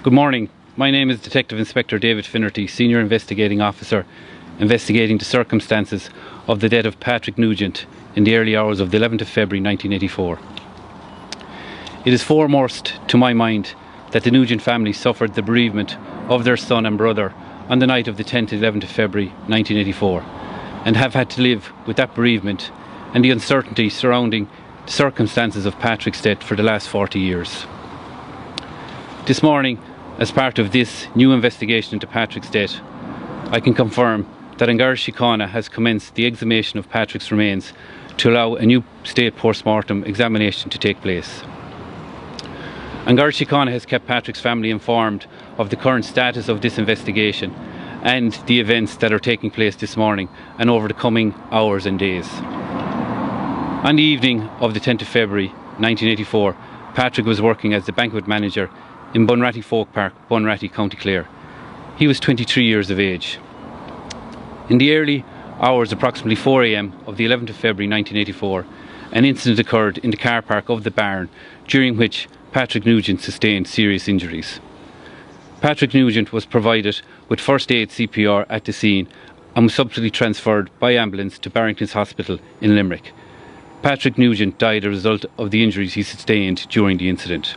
Good morning. My name is Detective Inspector David Finnerty, Senior Investigating Officer, investigating the circumstances of the death of Patrick Nugent in the early hours of the 11th of February 1984. It is foremost to my mind that the Nugent family suffered the bereavement of their son and brother on the night of the 10th and 11th of February 1984 and have had to live with that bereavement and the uncertainty surrounding the circumstances of Patrick's death for the last 40 years. This morning, as part of this new investigation into Patrick's death, I can confirm that An Garda Síochána has commenced the exhumation of Patrick's remains to allow a new state post-mortem examination to take place. An Garda Síochána has kept Patrick's family informed of the current status of this investigation and the events that are taking place this morning and over the coming hours and days. On the evening of the 10th of February 1984, Patrick was working as the banquet manager in Bunratty Folk Park, Bunratty, County Clare. He was 23 years of age. In the early hours, approximately 4 a.m. of the 11th of February 1984, an incident occurred in the car park of the barn, during which Patrick Nugent sustained serious injuries. Patrick Nugent was provided with first aid CPR at the scene and was subsequently transferred by ambulance to Barrington's Hospital in Limerick. Patrick Nugent died as a result of the injuries he sustained during the incident.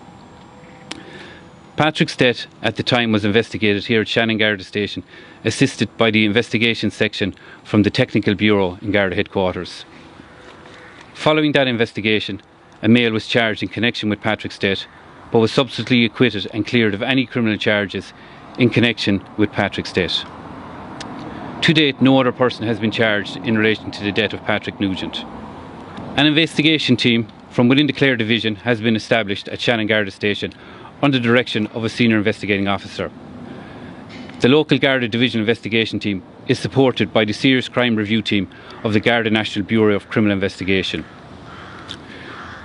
Patrick's death at the time was investigated here at Shannon Garda Station, assisted by the investigation section from the Technical Bureau in Garda headquarters. Following that investigation, a male was charged in connection with Patrick's death, but was subsequently acquitted and cleared of any criminal charges in connection with Patrick's death. To date, no other person has been charged in relation to the death of Patrick Nugent. An investigation team from within the Clare Division has been established at Shannon Garda Station under the direction of a senior investigating officer. The local Garda Division investigation team is supported by the Serious Crime Review team of the Garda National Bureau of Criminal Investigation.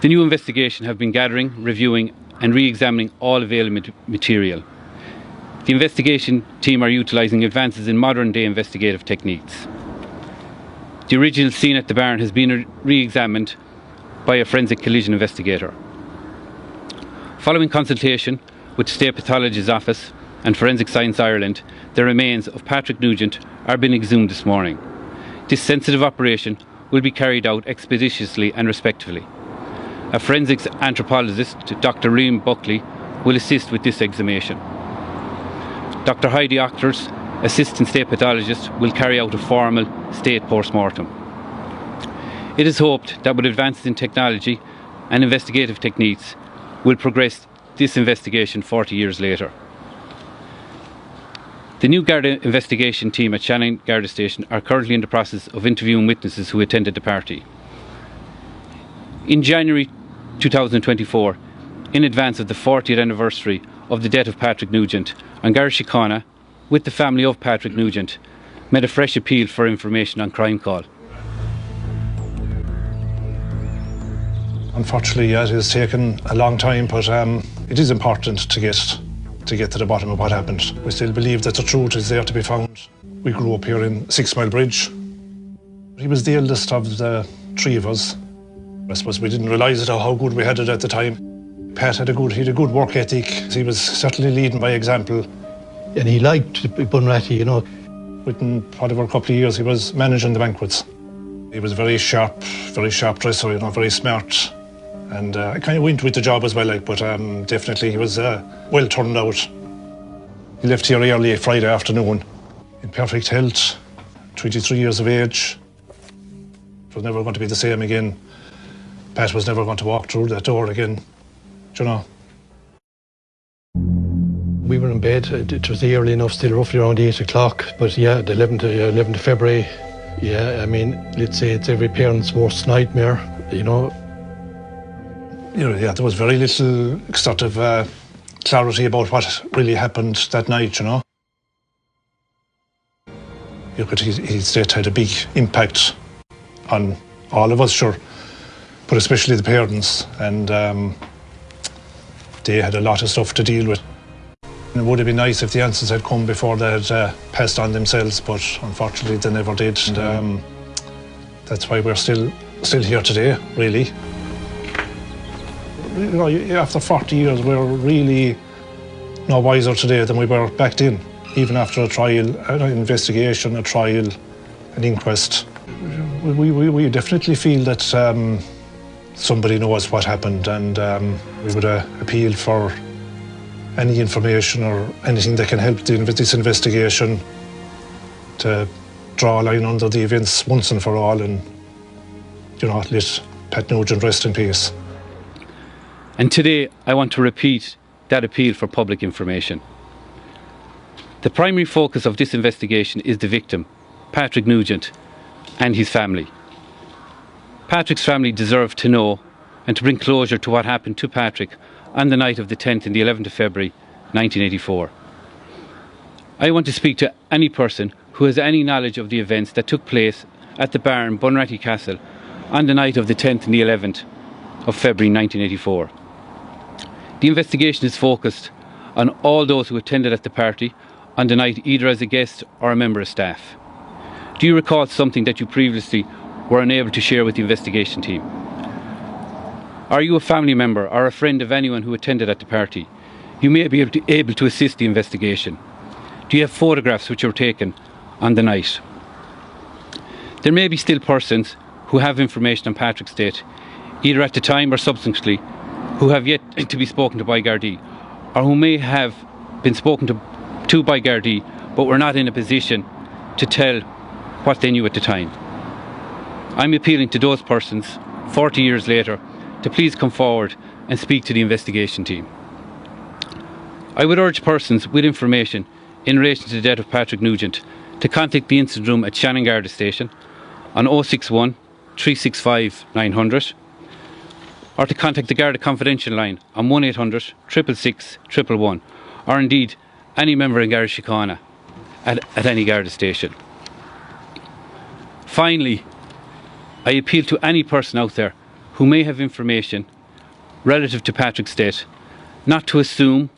The new investigation have been gathering, reviewing and re-examining all available material. The investigation team are utilising advances in modern day investigative techniques. The original scene at the barn has been re-examined by a forensic collision investigator. Following consultation with the State Pathologist's Office and Forensic Science Ireland, the remains of Patrick Nugent are being exhumed this morning. This sensitive operation will be carried out expeditiously and respectfully. A forensics anthropologist, Dr. Liam Buckley, will assist with this exhumation. Dr. Heidi Ochters, Assistant State Pathologist, will carry out a formal state post-mortem. It is hoped that with advances in technology and investigative techniques, will progress this investigation 40 years later. The new Garda investigation team at Shannon Garda Station are currently in the process of interviewing witnesses who attended the party. In January 2024, in advance of the 40th anniversary of the death of Patrick Nugent, An Garda Síochána, with the family of Patrick Nugent, made a fresh appeal for information on Crime Call. Unfortunately, it has taken a long time, but it is important to get to the bottom of what happened. We still believe that the truth is there to be found. We grew up here in 6 Mile Bridge. He was the eldest of the three of us. I suppose we didn't realise how good we had it at the time. Pat had a good work ethic. He was certainly leading by example. And he liked Bunratty, you know. Within whatever couple of years, he was managing the banquets. He was very sharp dresser, you know, very smart. And I kind of went with the job as well, but definitely he was well turned out. He left here early Friday afternoon, in perfect health, 23 years of age. It was never going to be the same again. Pat was never going to walk through that door again, do you know. We were in bed, it was early enough, still roughly around 8 o'clock, but yeah, the 11th of February, yeah, I mean, let's say it's every parent's worst nightmare, you know. Yeah, there was very little sort of clarity about what really happened that night, you know. His death had a big impact on all of us, sure, but especially the parents, and they had a lot of stuff to deal with. It would have been nice if the answers had come before they had passed on themselves, but unfortunately they never did. And that's why we're still here today, really. You know, after 40 years, we're really no wiser today than we were back then, even after a trial, an investigation, a trial, an inquest. We definitely feel that somebody knows what happened, and we would appeal for any information or anything that can help this investigation to draw a line under the events once and for all, and let Pat Nugent rest in peace. And today I want to repeat that appeal for public information. The primary focus of this investigation is the victim, Patrick Nugent, and his family. Patrick's family deserve to know and to bring closure to what happened to Patrick on the night of the 10th and the 11th of February 1984. I want to speak to any person who has any knowledge of the events that took place at the bar in Bunratty Castle on the night of the 10th and the 11th of February 1984. The investigation is focused on all those who attended at the party on the night, either as a guest or a member of staff. Do you recall something that you previously were unable to share with the investigation team? Are you a family member or a friend of anyone who attended at the party? You may be able to assist the investigation. Do you have photographs which were taken on the night? There may be still persons who have information on Patrick's death, either at the time or subsequently, who have yet to be spoken to by Gardaí, or who may have been spoken to by Gardaí but were not in a position to tell what they knew at the time. I'm appealing to those persons 40 years later to please come forward and speak to the investigation team. I would urge persons with information in relation to the death of Patrick Nugent to contact the incident room at Shannon Garda Station on 061 365 900, or to contact the Garda Confidential line on 1800 666 111, or indeed any member in Garda Síochána at any Garda station. Finally, I appeal to any person out there who may have information relative to Patrick's death not to assume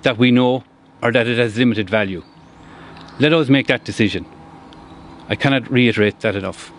that we know or that it has limited value. Let us make that decision. I cannot reiterate that enough.